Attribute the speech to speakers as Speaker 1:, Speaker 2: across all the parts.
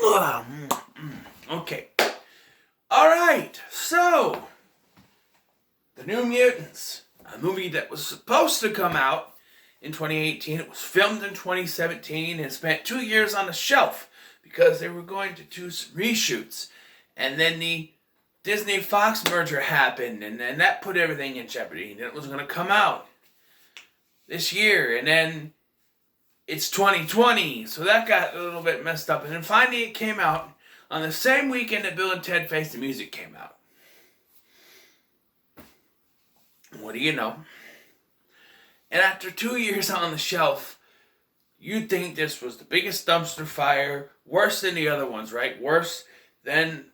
Speaker 1: Okay. Alright, so The New Mutants, a movie that was supposed to come out in 2018. It was filmed in 2017 and spent 2 years on the shelf because they were going to do some reshoots. And then the Disney Fox merger happened, and then that put everything in jeopardy. And it was going to come out this year, and then it's 2020, so that got a little bit messed up. And then finally it came out on the same weekend that Bill and Ted Face the Music came out. What do you know? And after 2 years on the shelf, you'd think this was the biggest dumpster fire, worse than the other ones, right? Worse than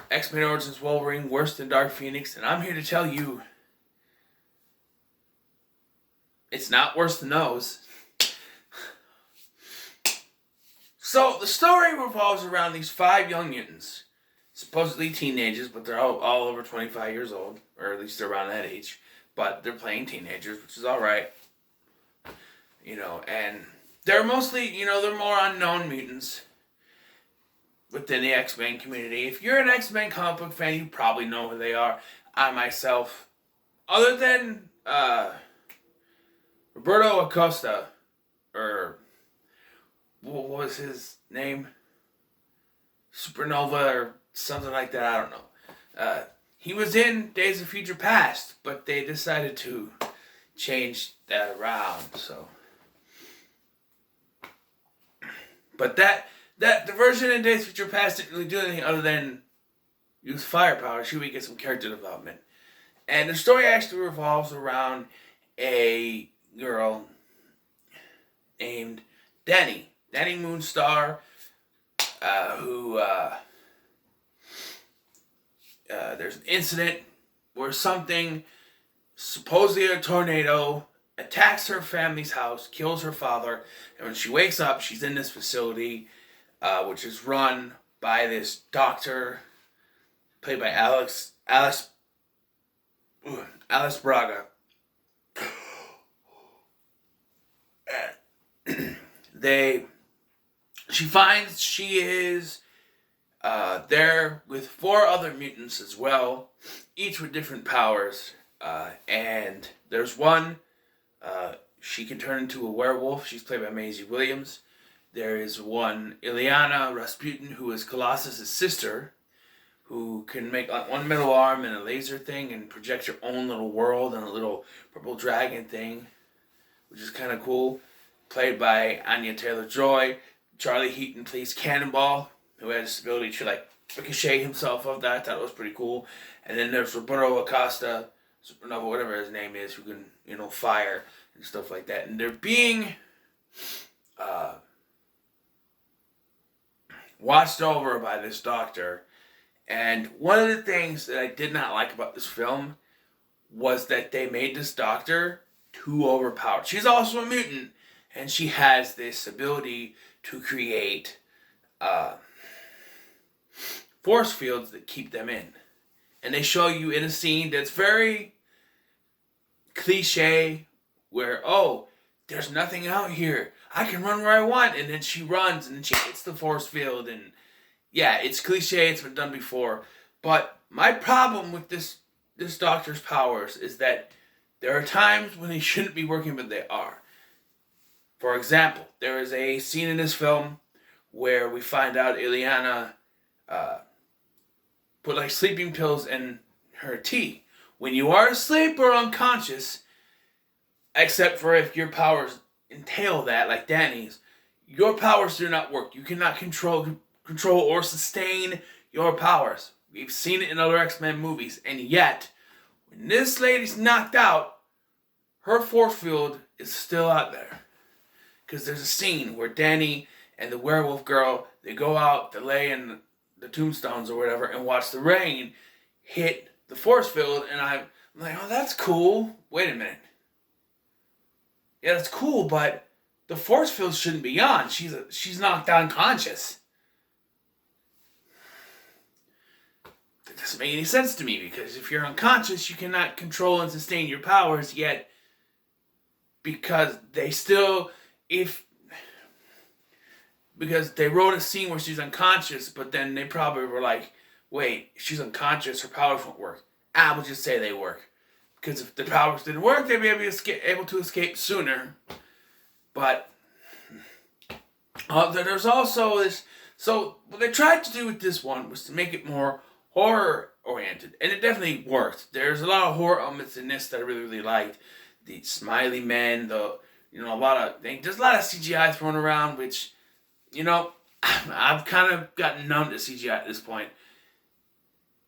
Speaker 1: X-Men Origins Wolverine, worse than Dark Phoenix, and I'm here to tell you, it's not worse than those. So, the story revolves around these 5 young mutants, supposedly teenagers, but they're all over 25 years old, or at least they're around that age, but they're playing teenagers, which is alright, and they're mostly, they're more unknown mutants within the X-Men community. If you're an X-Men comic book fan, you probably know who they are. I myself, other than Roberto Acosta, or what was his name? Supernova or something like that, I don't know. He was in Days of Future Past, but they decided to change that around, so. But the version in Days of Future Past didn't really do anything other than use firepower. Should we get some character development? And the story actually revolves around a girl named Danny Moonstar, who there's an incident where something, supposedly a tornado, attacks her family's house, kills her father, and when she wakes up, she's in this facility, which is run by this doctor, played by Alice Braga. She finds she is there with 4 other mutants as well, each with different powers. And there's one, she can turn into a werewolf. She's played by Maisie Williams. There is one, Ileana Rasputin, who is Colossus' sister, who can make one middle arm and a laser thing and project her own little world and a little purple dragon thing, which is kind of cool. Played by Anya Taylor-Joy. Charlie Heaton plays Cannonball, who has this ability to ricochet himself off that. I thought it was pretty cool. And then there's Roberto Acosta, Supernova, whatever his name is, who can, fire and stuff like that. And they're being watched over by this doctor. And one of the things that I did not like about this film was that they made this doctor too overpowered. She's also a mutant, and she has this ability to create force fields that keep them in. And they show you in a scene that's very cliche, where, there's nothing out here. I can run where I want. And then she runs, and then she hits the force field. And yeah, it's cliche. It's been done before. But my problem with this doctor's powers is that there are times when they shouldn't be working, but they are. For example, there is a scene in this film where we find out Ileana put sleeping pills in her tea. When you are asleep or unconscious, except for if your powers entail that, like Danny's, your powers do not work. You cannot control or sustain your powers. We've seen it in other X-Men movies, and yet, when this lady's knocked out, her force field is still out there. Because there's a scene where Danny and the werewolf girl, they go out to lay in the tombstones or whatever and watch the rain hit the force field, and I'm like, oh, that's cool. Wait a minute. Yeah, that's cool, but the force field shouldn't be on. She's knocked unconscious. That doesn't make any sense to me, because if you're unconscious, you cannot control and sustain your powers, yet because they still, because they wrote a scene where she's unconscious, but then they probably were like, wait, she's unconscious, her powers won't work. I would just say they work. Because if the powers didn't work, they'd be able to escape sooner. But there's also this. So what they tried to do with this one was to make it more horror oriented, and it definitely worked. There's a lot of horror elements in this that I really, really liked. The smiley men, there's a lot of CGI thrown around, which, I've kind of gotten numb to CGI at this point.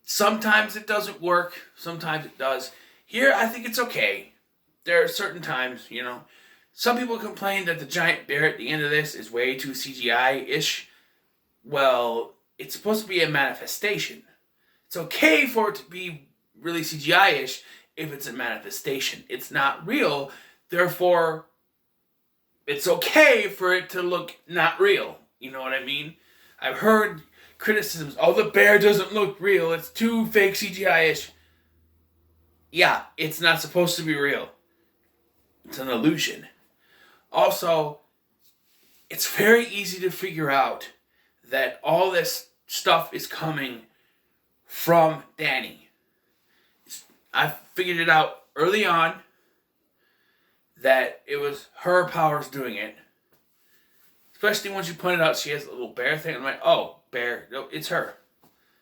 Speaker 1: Sometimes it doesn't work, sometimes it does. Here, I think it's okay. There are certain times, some people complain that the giant bear at the end of this is way too CGI-ish. Well, it's supposed to be a manifestation. It's okay for it to be really CGI-ish if it's a manifestation. It's not real, therefore, it's okay for it to look not real. You know what I mean? I've heard criticisms, oh, the bear doesn't look real, it's too fake CGI-ish. Yeah, it's not supposed to be real. It's an illusion. Also, it's very easy to figure out that all this stuff is coming from Danny. I figured it out early on that it was her powers doing it. Especially when she pointed out she has a little bear thing. I'm like, oh, bear, no, it's her.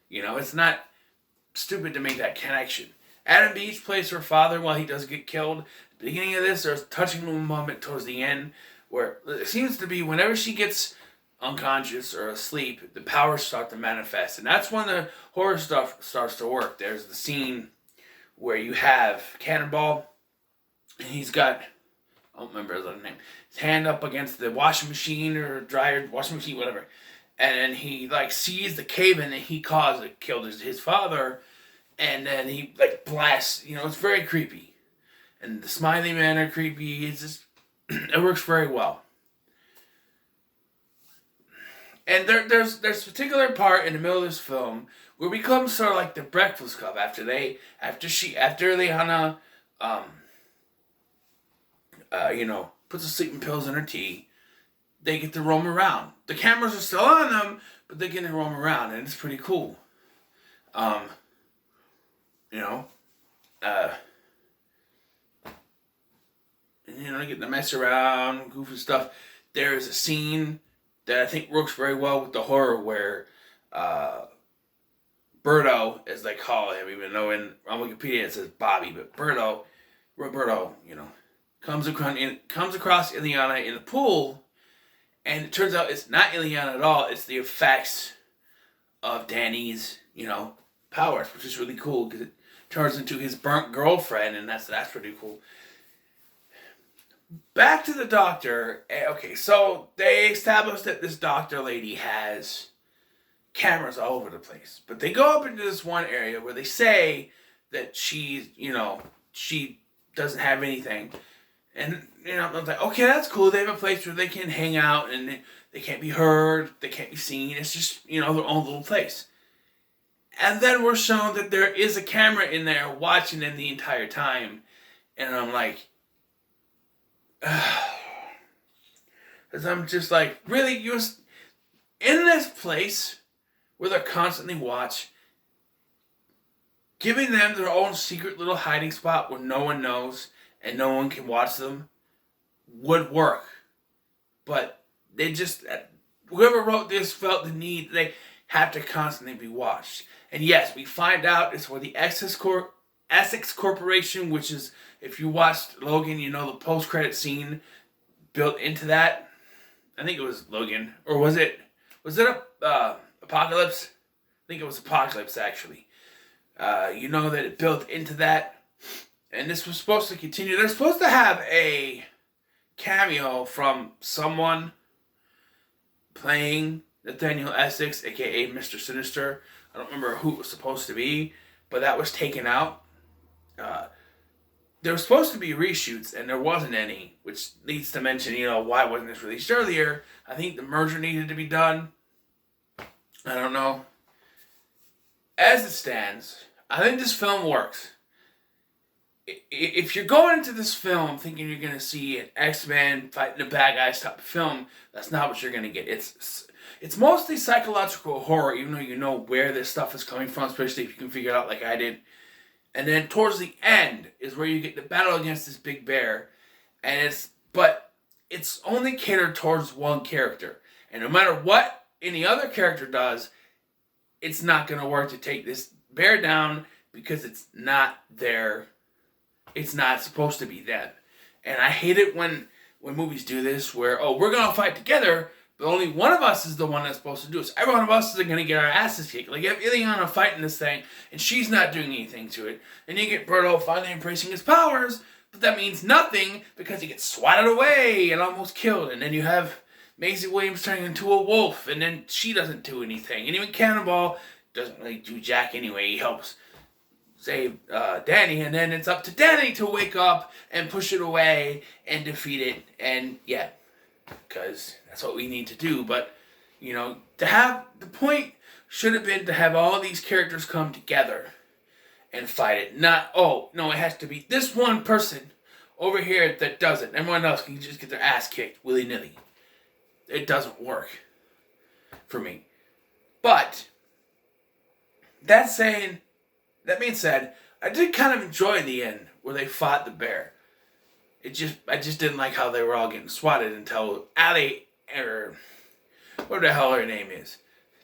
Speaker 1: It's not stupid to make that connection. Adam Beach plays her father while he does get killed. At the beginning of this, there's a touching little moment towards the end where it seems to be whenever she gets unconscious or asleep, the powers start to manifest. And that's when the horror stuff starts to work. There's the scene where you have Cannonball, and he's got, I don't remember his other name, his hand up against the washing machine or dryer, washing machine, whatever. And then he sees the cave-in that he caused that killed his father, and then he blasts, it's very creepy. And the smiley men are creepy. It's just, it works very well. And there's a particular part in the middle of this film where it becomes sort of like the Breakfast Club after Liana puts the sleeping pills in her tea. They get to roam around. The cameras are still on them, but they get to roam around, and it's pretty cool. Getting to mess around, goofy stuff. There is a scene that I think works very well with the horror where Berto, as they call him, even though on Wikipedia it says Bobby, but Roberto, comes across Ileana in the pool, and it turns out it's not Ileana at all. It's the effects of Danny's, powers, which is really cool because it turns into his burnt girlfriend, and that's pretty cool. Back to the doctor. Okay, so they established that this doctor lady has cameras all over the place. But they go up into this one area where they say that she doesn't have anything. And, I'm like, okay, that's cool. They have a place where they can hang out and they can't be heard, they can't be seen. It's just, their own little place. And then we're shown that there is a camera in there watching them the entire time. And I'm like, because I'm just like, really? You're in this place where they're constantly watched, giving them their own secret little hiding spot where no one knows and no one can watch them would work. But they just, whoever wrote this felt the need, they have to constantly be watched. And yes, we find out it's for the Essex Corporation, which is, if you watched Logan, the post-credit scene built into that. I think it was Logan. Or was it Apocalypse? I think it was Apocalypse, actually. That it built into that. And this was supposed to continue. They're supposed to have a cameo from someone playing Nathaniel Essex, a.k.a. Mr. Sinister. I don't remember who it was supposed to be, but that was taken out. There were supposed to be reshoots, and there wasn't any, which leads to mention, why wasn't this released earlier? I think the merger needed to be done. I don't know. As it stands, I think this film works. if you're going into this film thinking you're going to see an X-Men fighting the bad guys type of film, that's not what you're going to get. It's mostly psychological horror, even though you know where this stuff is coming from, especially if you can figure it out like I did. And then towards the end is where you get the battle against this big bear, but it's only catered towards one character, and no matter what any other character does, it's not going to work to take this bear down because it's not there. It's not supposed to be that. And I hate it when movies do this where, oh, we're going to fight together, but only one of us is the one that's supposed to do it. So every one of us is going to get our asses kicked. Like, if Ileana fighting this thing, and she's not doing anything to it, and you get Berto finally embracing his powers, but that means nothing because he gets swatted away and almost killed. And then you have Maisie Williams turning into a wolf, and then she doesn't do anything. And even Cannonball doesn't really do jack anyway. He helps save Danny, and then it's up to Danny to wake up and push it away and defeat it. And yeah, because that's what we need to do. But, you know, the point should have been to have all these characters come together and fight it. Not, oh, no, it has to be this one person over here that does it. Everyone else can just get their ass kicked willy-nilly. It doesn't work for me. But that being said, I did kind of enjoy the end where they fought the bear. I just didn't like how they were all getting swatted until Allie, or whatever the hell her name is,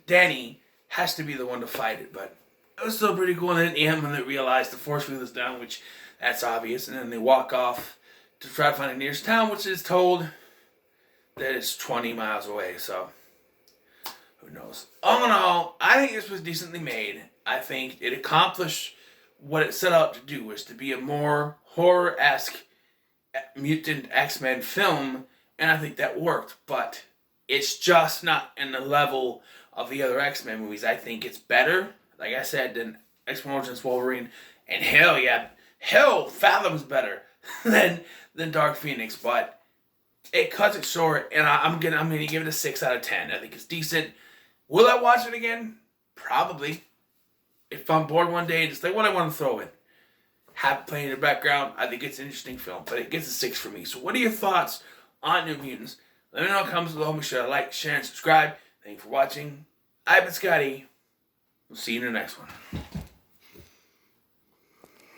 Speaker 1: Danny, has to be the one to fight it. But it was still pretty cool. And then at the end when they realized the force field is down, which that's obvious, and then they walk off to try to find the nearest town, which is told that it's 20 miles away. So who knows? All in all, I think this was decently made. I think it accomplished what it set out to do, was to be a more horror-esque mutant X-Men film, and I think that worked. But it's just not in the level of the other X-Men movies. I think it's better, like I said, than X-Men Origins Wolverine, and Fathom's better than Dark Phoenix. But it cuts it short, and I'm gonna give it a 6 out of 10. I think it's decent. Will I watch it again? Probably. If I'm bored one day, just like what I want to throw in. Have it playing in the background. I think it's an interesting film, but it gets a 6 for me. So what are your thoughts on New Mutants? Let me know in the comments below. Make sure to like, share, and subscribe. Thank you for watching. I've been Scotty. We'll see you in the next one.